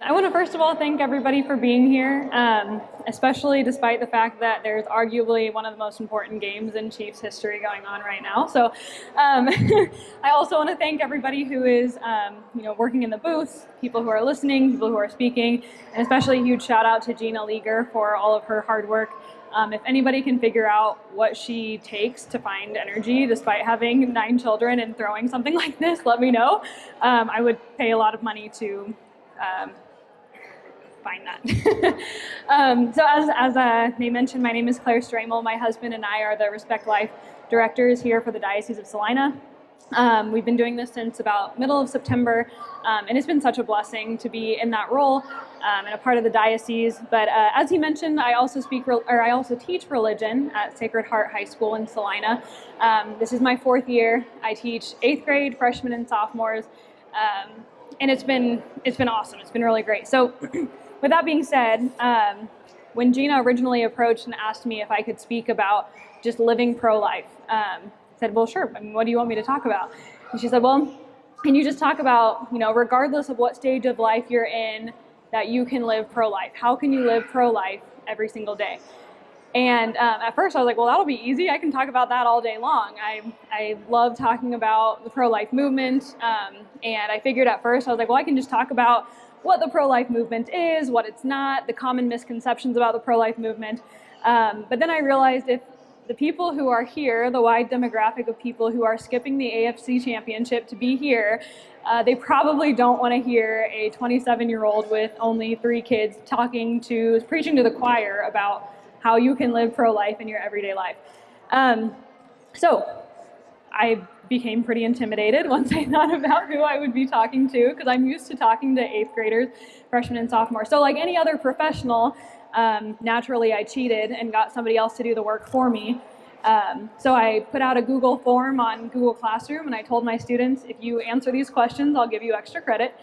I want to first of all thank everybody for being here, especially despite the fact that there's arguably one of the most important games in Chiefs history going on right now. So I also want to thank everybody who is working in the booth, people who are listening, people who are speaking, and especially a huge shout out to Gina Leager for all of her hard work. If anybody can figure out what she takes to find energy despite having 9 children and throwing something like this, let me know. I would pay a lot of money to find that. So as they mentioned, my name is Clare Stramel. My husband and I are the Respect Life directors here for the Diocese of Salina. We've been doing this since about middle of September, and it's been such a blessing to be in that role and a part of the diocese. But as he mentioned, I also teach religion at Sacred Heart High School in Salina. This is my 4th year. I teach 8th grade, freshmen, and sophomores, and it's been awesome. It's been really great. So, with that being said, when Gina originally approached and asked me if I could speak about just living pro-life, I said, well, sure. I mean, what do you want me to talk about? And she said, well, can you just talk about, regardless of what stage of life you're in, that you can live pro-life? How can you live pro-life every single day? And at first I was like, well, that'll be easy. I can talk about that all day long. I love talking about the pro-life movement. And I figured at first, I was like, well, I can just talk about what the pro-life movement is, what it's not, the common misconceptions about the pro-life movement. But then I realized if the people who are here, the wide demographic of people who are skipping the AFC championship to be here, they probably don't want to hear a 27-year-old with only 3 kids preaching to the choir about how you can live pro-life in your everyday life. So I became pretty intimidated once I thought about who I would be talking to, because I'm used to talking to 8th graders, freshmen and sophomores. So like any other professional, naturally I cheated and got somebody else to do the work for me. So I put out a Google form on Google Classroom, and I told my students, if you answer these questions, I'll give you extra credit.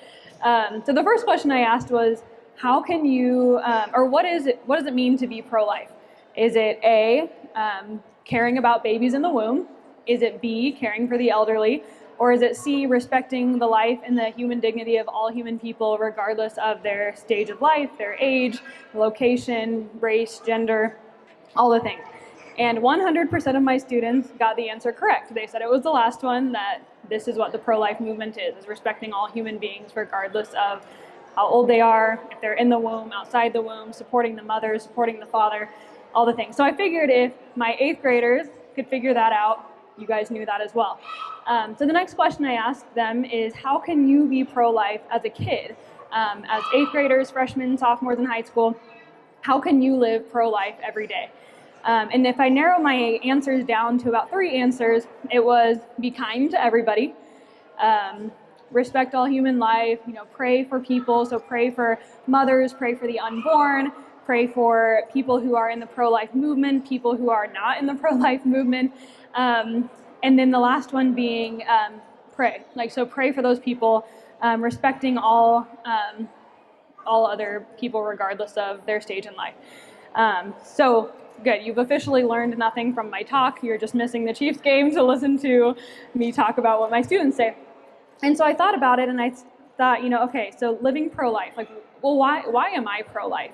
So the first question I asked was, how can you, what does it mean to be pro-life? Is it A, caring about babies in the womb? Is it B, caring for the elderly? Or is it C, respecting the life and the human dignity of all human people, regardless of their stage of life, their age, location, race, gender, all the things? And 100% of my students got the answer correct. They said it was the last one, that this is what the pro-life movement is respecting all human beings, regardless of how old they are, if they're in the womb, outside the womb, supporting the mother, supporting the father, all the things. So I figured if my 8th graders could figure that out, you guys knew that as well. So the next question I asked them is, how can you be pro-life as a kid? As 8th graders, freshmen, sophomores in high school, how can you live pro-life every day? And if I narrow my answers down to about 3 answers, it was be kind to everybody, respect all human life, pray for people. So pray for mothers, pray for the unborn, pray for people who are in the pro-life movement, people who are not in the pro-life movement. And then the last one being pray. So pray for those people, respecting all other people regardless of their stage in life. So good, you've officially learned nothing from my talk. You're just missing the Chiefs game to listen to me talk about what my students say. And so I thought about it, and I thought, okay, so living pro-life, why am I pro-life?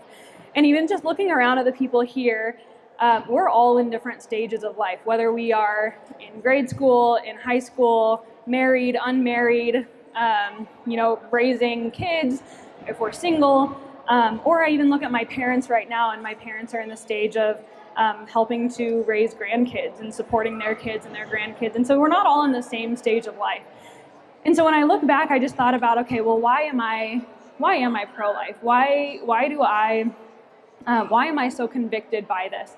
And even just looking around at the people here, we're all in different stages of life, whether we are in grade school, in high school, married, unmarried, raising kids, if we're single, or I even look at my parents right now, and my parents are in the stage of helping to raise grandkids and supporting their kids and their grandkids. And so we're not all in the same stage of life. And so when I look back, I just thought about, okay, well, why am I pro-life? Why am I so convicted by this?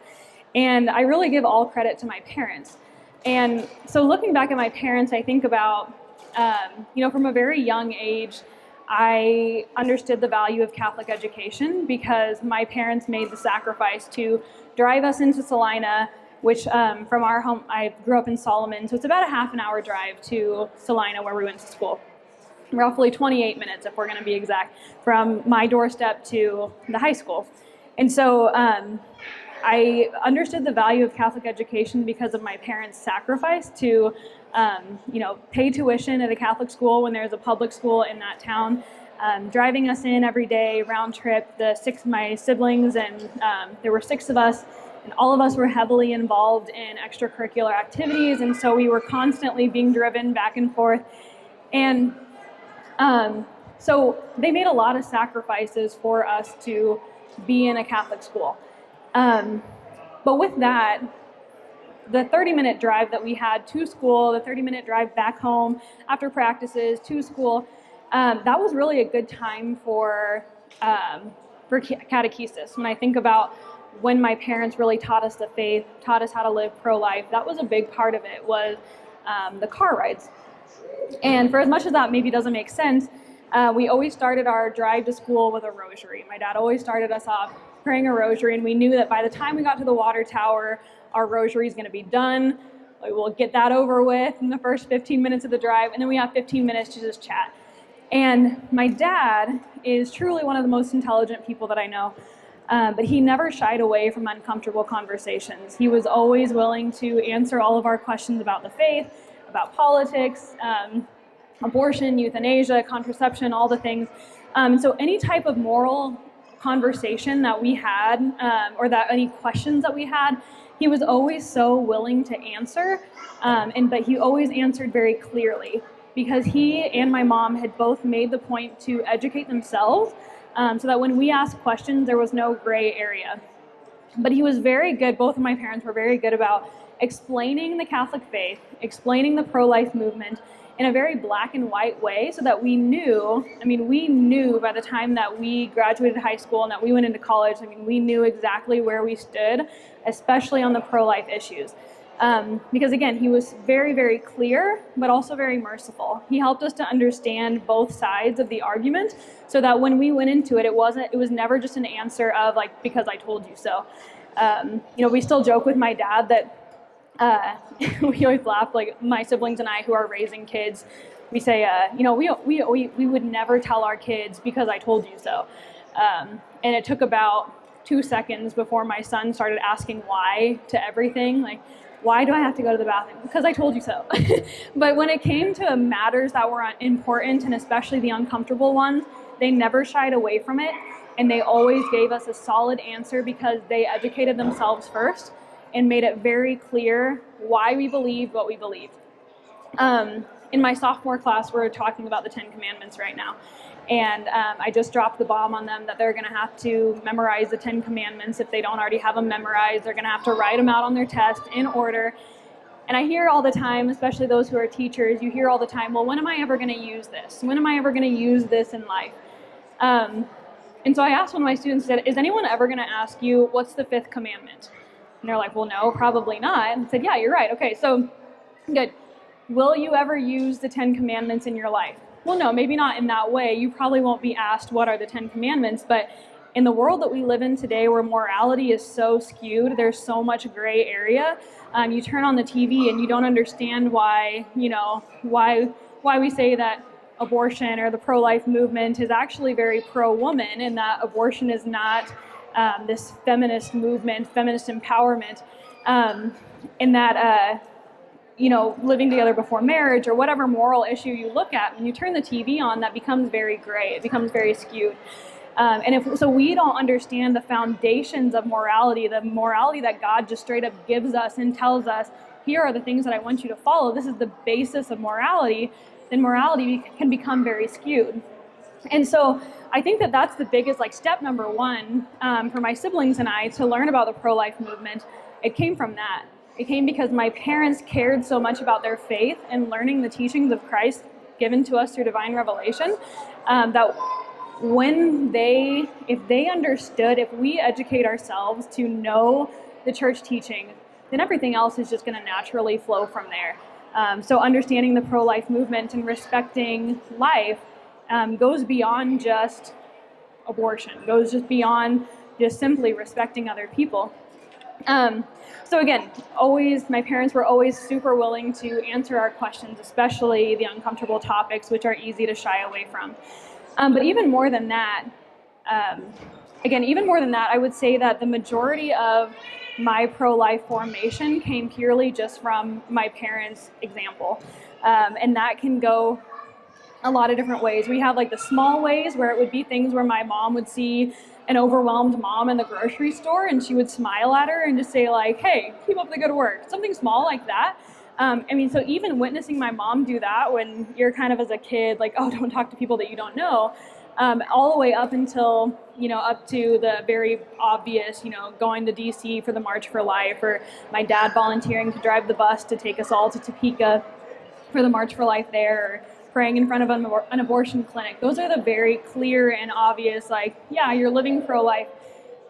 And I really give all credit to my parents. And so looking back at my parents, I think about, from a very young age, I understood the value of Catholic education because my parents made the sacrifice to drive us into Salina, which from our home, I grew up in Solomon, so it's about a half an hour drive to Salina where we went to school. Roughly 28 minutes, if we're going to be exact, from my doorstep to the high school. And so I understood the value of Catholic education because of my parents' sacrifice to pay tuition at a Catholic school when there's a public school in that town, driving us in every day, round trip, my siblings, and there were 6 of us, and all of us were heavily involved in extracurricular activities, and so we were constantly being driven back and forth. And so they made a lot of sacrifices for us to be in a Catholic school. But with that, the 30-minute drive that we had to school, the 30-minute drive back home after practices to school, that was really a good time for catechesis. When I think about when my parents really taught us the faith, taught us how to live pro-life, that was a big part of it, was the car rides. And for as much as that maybe doesn't make sense, we always started our drive to school with a rosary. My dad always started us off praying a rosary, and we knew that by the time we got to the water tower, our rosary is going to be done. We'll get that over with in the first 15 minutes of the drive, and then we have 15 minutes to just chat. And my dad is truly one of the most intelligent people that I know, but he never shied away from uncomfortable conversations. He was always willing to answer all of our questions about the faith, about politics, abortion, euthanasia, contraception, all the things. So any type of moral conversation that we had, or that any questions that we had, he was always so willing to answer, but he always answered very clearly, because he and my mom had both made the point to educate themselves, so that when we asked questions, there was no gray area. But he was very good, both of my parents were very good about explaining the Catholic faith, explaining the pro-life movement in a very black and white way, so that we knew by the time that we graduated high school and that we went into college, we knew exactly where we stood, especially on the pro-life issues. Because again, he was very, very clear, but also very merciful. He helped us to understand both sides of the argument, so that when we went into it, it was never just an answer of like, because I told you so. We still joke with my dad that we always laugh, like my siblings and I who are raising kids, we say, we would never tell our kids because I told you so. And it took about 2 seconds before my son started asking why to everything. Like, why do I have to go to the bathroom? Because I told you so. But when it came to matters that were important, and especially the uncomfortable ones, they never shied away from it. And they always gave us a solid answer, because they educated themselves first and made it very clear why we believed what we believed. In my sophomore class, we're talking about the 10 Commandments right now. And I just dropped the bomb on them that they're gonna have to memorize the 10 Commandments. If they don't already have them memorized, they're gonna have to write them out on their test in order. And I hear all the time, especially those who are teachers, you hear all the time, well, when am I ever gonna use this? When am I ever gonna use this in life? And so I asked one of my students, is anyone ever gonna ask you, what's the 5th commandment? And they're like, well, no, probably not. And I said, yeah, you're right. Okay, so good. Will you ever use the 10 Commandments in your life? Well, no, maybe not in that way. You probably won't be asked what are the 10 Commandments, but in the world that we live in today, where morality is so skewed, there's so much gray area. You turn on the TV and you don't understand why we say that abortion or the pro-life movement is actually very pro-woman, and that abortion is not this feminist movement, feminist empowerment, and that living together before marriage, or whatever moral issue you look at, when you turn the TV on, that becomes very gray. It becomes very skewed. So we don't understand the foundations of morality, the morality that God just straight up gives us and tells us, here are the things that I want you to follow. This is the basis of morality. Then morality can become very skewed. And so I think that that's the biggest, step number one for my siblings and I to learn about the pro-life movement. It came from that. It came because my parents cared so much about their faith and learning the teachings of Christ given to us through divine revelation, that if they understood, if we educate ourselves to know the church teaching, then everything else is just going to naturally flow from there. So understanding the pro-life movement and respecting life goes beyond just abortion, goes just beyond just simply respecting other people. So again, my parents were always super willing to answer our questions, especially the uncomfortable topics, which are easy to shy away from. But even more than that, I would say that the majority of my pro-life formation came purely just from my parents' example. And that can go a lot of different ways. We have like the small ways where it would be things where my mom would see an overwhelmed mom in the grocery store and she would smile at her and just say like, hey, keep up the good work. Something small like that. So even witnessing my mom do that when you're kind of as a kid, like, oh, don't talk to people that you don't know, all the way up until, up to the very obvious, going to DC for the March for Life, or my dad volunteering to drive the bus to take us all to Topeka for the March for Life there, or praying in front of an abortion clinic. Those are the very clear and obvious, like, yeah, you're living pro-life.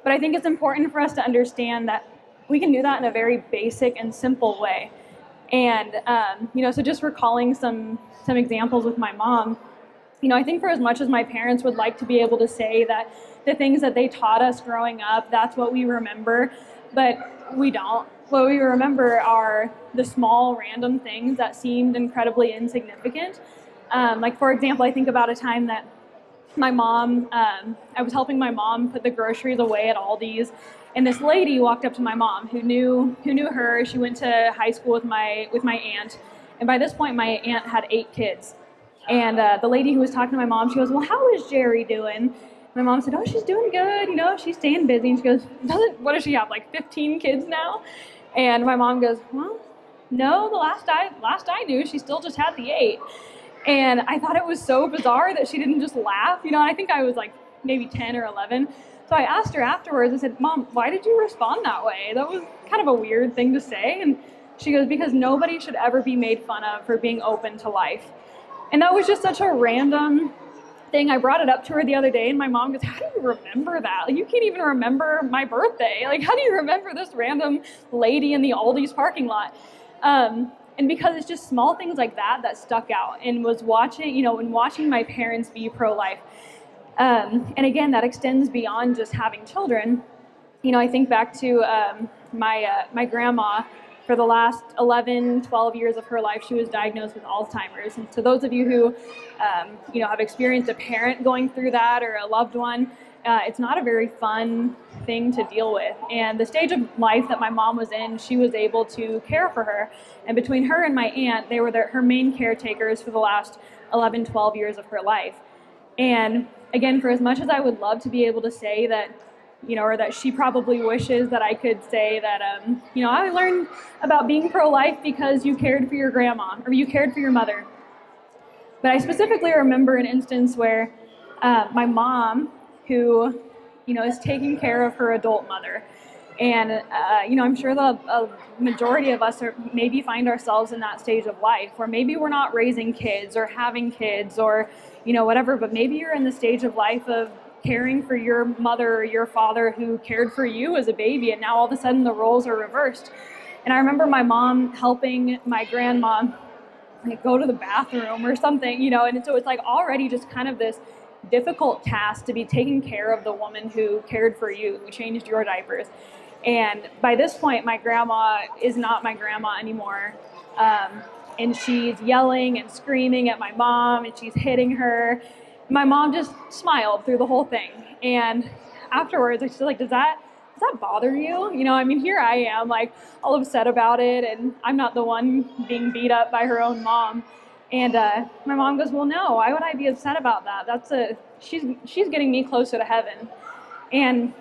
But I think it's important for us to understand that we can do that in a very basic and simple way. And, so just recalling some examples with my mom, I think for as much as my parents would like to be able to say that the things that they taught us growing up, that's what we remember, but we don't. What we remember are the small random things that seemed incredibly insignificant. Like, for example, I think about a time that my mom, I was helping my mom put the groceries away at Aldi's, and this lady walked up to my mom who knew her. She went to high school with my aunt, and by this point my aunt had 8 kids. And the lady who was talking to my mom, she goes, well, how is Jerry doing? My mom said, oh, she's doing good, she's staying busy. And she goes, what does she have, like 15 kids now? And my mom goes, well, no, the last I knew, she still just had the 8. And I thought it was so bizarre that she didn't just laugh. I think I was like maybe 10 or 11. So I asked her afterwards, I said, Mom, why did you respond that way? That was kind of a weird thing to say. And she goes, because nobody should ever be made fun of for being open to life. And that was just such a random thing. I brought it up to her the other day, and my mom goes, how do you remember that? Like, you can't even remember my birthday. Like, how do you remember this random lady in the Aldi's parking lot? And because it's just small things like that stuck out, and was watching my parents be pro-life. And again, that extends beyond just having children. I think back to my grandma. For the last 11, 12 years of her life, she was diagnosed with Alzheimer's. And to those of you who, have experienced a parent going through that, or a loved one, it's not a very fun thing to deal with. And the stage of life that my mom was in, she was able to care for her. And between her and my aunt, they were her main caretakers for the last 11, 12 years of her life. And again, for as much as I would love to be able to say that, or that she probably wishes that I could say that, I learned about being pro-life because you cared for your grandma, or you cared for your mother. But I specifically remember an instance where my mom, who, is taking care of her adult mother. And, I'm sure the majority of us maybe find ourselves in that stage of life where maybe we're not raising kids or having kids or, whatever, but maybe you're in the stage of life of caring for your mother or your father who cared for you as a baby, and now all of a sudden the roles are reversed. And I remember my mom helping my grandma go to the bathroom or something, and so it's like already just kind of this difficult task to be taking care of the woman who cared for you, who changed your diapers. And by this point, my grandma is not my grandma anymore. And she's yelling and screaming at my mom, and she's hitting her. My mom just smiled through the whole thing. And afterwards, I was like, does that bother you? Here I am, like, all upset about it, and I'm not the one being beat up by her own mom. And my mom goes, well, no, why would I be upset about that? She's getting me closer to heaven. And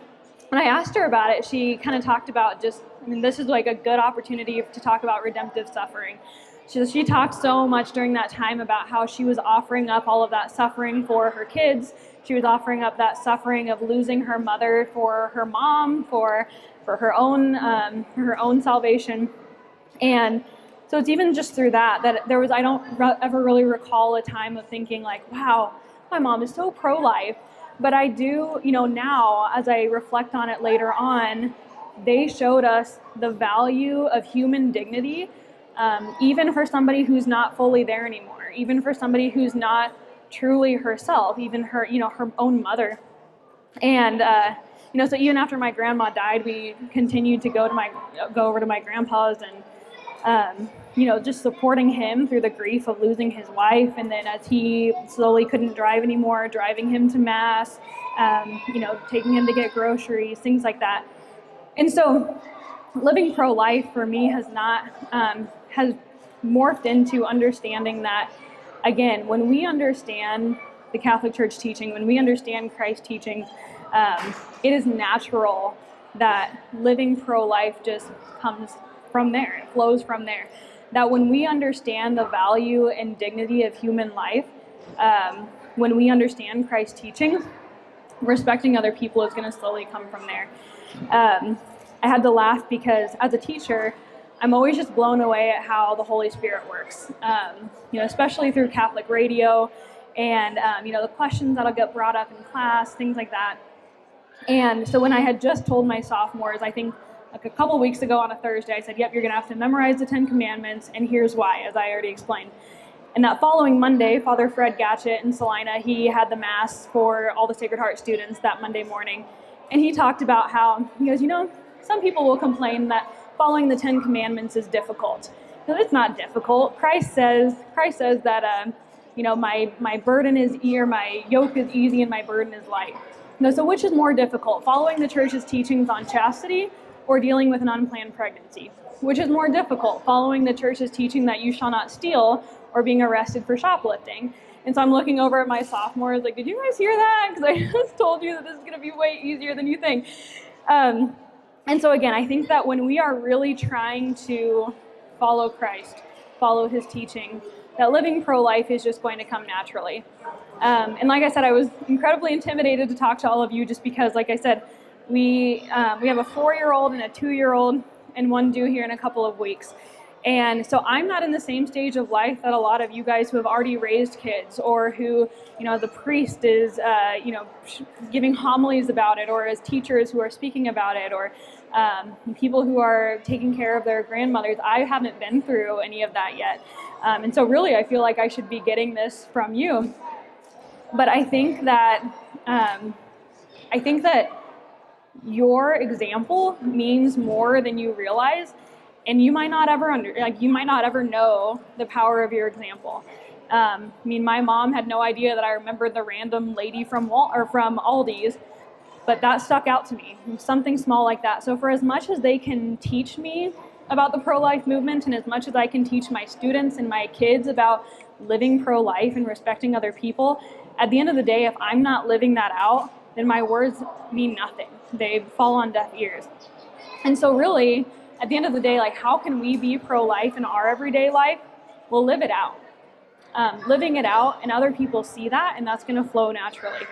when I asked her about it, she kind of talked about this is like a good opportunity to talk about redemptive suffering. She talked so much during that time about how she was offering up all of that suffering for her kids. She was offering up that suffering of losing her mother for her mom, for her own salvation. And so it's even just through that there was, I don't ever really recall a time of thinking like, wow, my mom is so pro-life. But I do, now as I reflect on it later on, they showed us the value of human dignity. Even for somebody who's not fully there anymore, even for somebody who's not truly herself, even her, her own mother. And, so even after my grandma died, we continued to go over to my grandpa's and, just supporting him through the grief of losing his wife. And then as he slowly couldn't drive anymore, driving him to mass, taking him to get groceries, things like that. And so living pro-life for me has morphed into understanding that again, when we understand the Catholic Church teaching, when we understand Christ's teaching, it is natural that living pro-life just comes from there, it flows from there. That when we understand the value and dignity of human life, when we understand Christ's teaching, respecting other people is going to slowly come from there. I had to laugh because as a teacher, I'm always just blown away at how the Holy Spirit works, especially through Catholic radio and, the questions that'll get brought up in class, things like that. And so when I had just told my sophomores, I think like a couple weeks ago on a Thursday, I said, yep, you're going to have to memorize the 10 Commandments, and here's why, as I already explained. And that following Monday, Father Fred Gatchett in Salina, he had the Mass for all the Sacred Heart students that Monday morning. And he talked about how, he goes, some people will complain that following the 10 Commandments is difficult. No, it's not difficult. Christ says that, my burden is my yoke is easy and my burden is light. So which is more difficult, following the Church's teachings on chastity or dealing with an unplanned pregnancy? Which is more difficult, following the Church's teaching that you shall not steal or being arrested for shoplifting? And so I'm looking over at my sophomores like, did you guys hear that? Because I just told you that this is going to be way easier than you think. And so again, I think that when we are really trying to follow Christ, follow his teaching, that living pro-life is just going to come naturally. And like I said, I was incredibly intimidated to talk to all of you just because, like I said, we have a 4-year-old and a 2-year-old and one due here in a couple of weeks. And so I'm not in the same stage of life that a lot of you guys who have already raised kids, or who, the priest is, giving homilies about it, or as teachers who are speaking about it, or people who are taking care of their grandmothers. I haven't been through any of that yet. And so really, I feel like I should be getting this from you. But I think that your example means more than you realize. And you might not ever know the power of your example. My mom had no idea that I remembered the random lady from Aldi's, but that stuck out to me. Something small like that. So for as much as they can teach me about the pro-life movement, and as much as I can teach my students and my kids about living pro-life and respecting other people, at the end of the day, if I'm not living that out, then my words mean nothing. They fall on deaf ears. And so really, at the end of the day, how can we be pro-life in our everyday life? We'll live it out. Living it out, and other people see that, and that's going to flow naturally.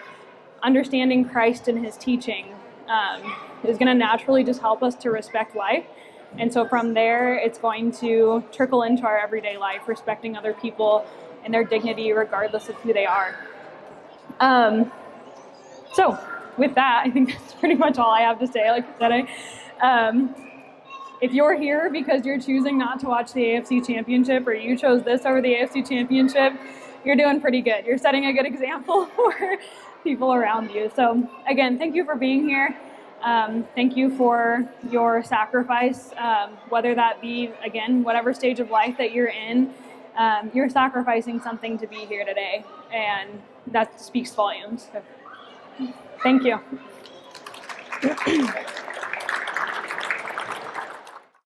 Understanding Christ and his teaching is going to naturally just help us to respect life. And so from there, it's going to trickle into our everyday life, respecting other people and their dignity regardless of who they are. So with that, I think that's pretty much all I have to say. Like I said, if you're here because you're choosing not to watch the AFC Championship, or you chose this over the AFC Championship, you're doing pretty good. You're setting a good example for people around you. So again, thank you for being here. Thank you for your sacrifice, whether that be, again, whatever stage of life that you're in, you're sacrificing something to be here today, and that speaks volumes. So, thank you.